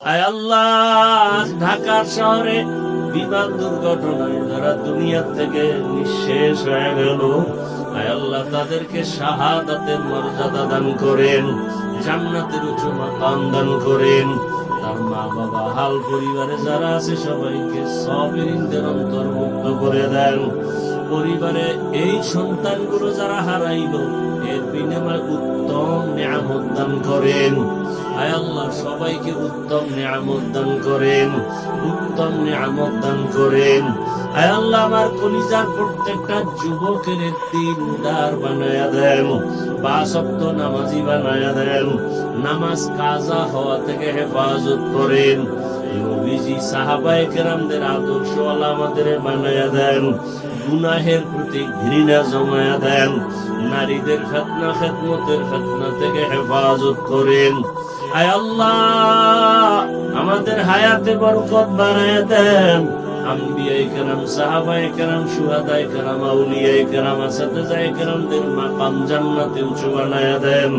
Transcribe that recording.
আয় আল্লাহ, ঢাকার শহরে বিমান দুর্ঘটনায় যারা দুনিয়া থেকে নিঃশেষ হয়ে গেল, আয় আল্লাহ তাদেরকে শাহাদাতের মর্যাদা দান করেন, জান্নাতের উঁচু মাকাম দান করেন। তার মা বাবা হাল পরিবারে যারা আছে সবাইকে সবিরিনদের অন্তর্ভুক্ত করে দেন। পরিবারে এই সন্তানগুলো যারা হারাইলো এর বিনিময়ে উত্তম নিয়ামত দান করেন। আয় আল্লাহ সবাইকে উত্তম নিয়ামত দান করেন, উত্তম নিয়ামত দান করেন। আয় আল্লাহ আমার কলিজার প্রত্যেকটা যুবকের দিনদার বানায়া দেন, ৫ ওয়াক্ত নামাজি বানায়া দেন, নামাজ কাজা হওয়া থেকে হেফাজত করেন। নবীজি সাহাবায়ে কেরামদের আদর্শ আমাদের বানায়া দেন, গুনাহের প্রতি ঘৃণা জমায়া দেন, নারীদের ফিতনা খেদমতের ফিতনা থেকে হেফাজত করেন। আয় আল্লাহ আমাদের হায়াতে বরকত বাড়ায়া দেন। আম্বিয়ায়ে কেরাম, সাহাবায়ে কেরাম, শুহাদায়ে কেরাম, আউলিয়ায়ে কেরাম, আসাতিজায়ে কেরামদের মাকাম জান্নাতে উঁচু বানায়া দেন।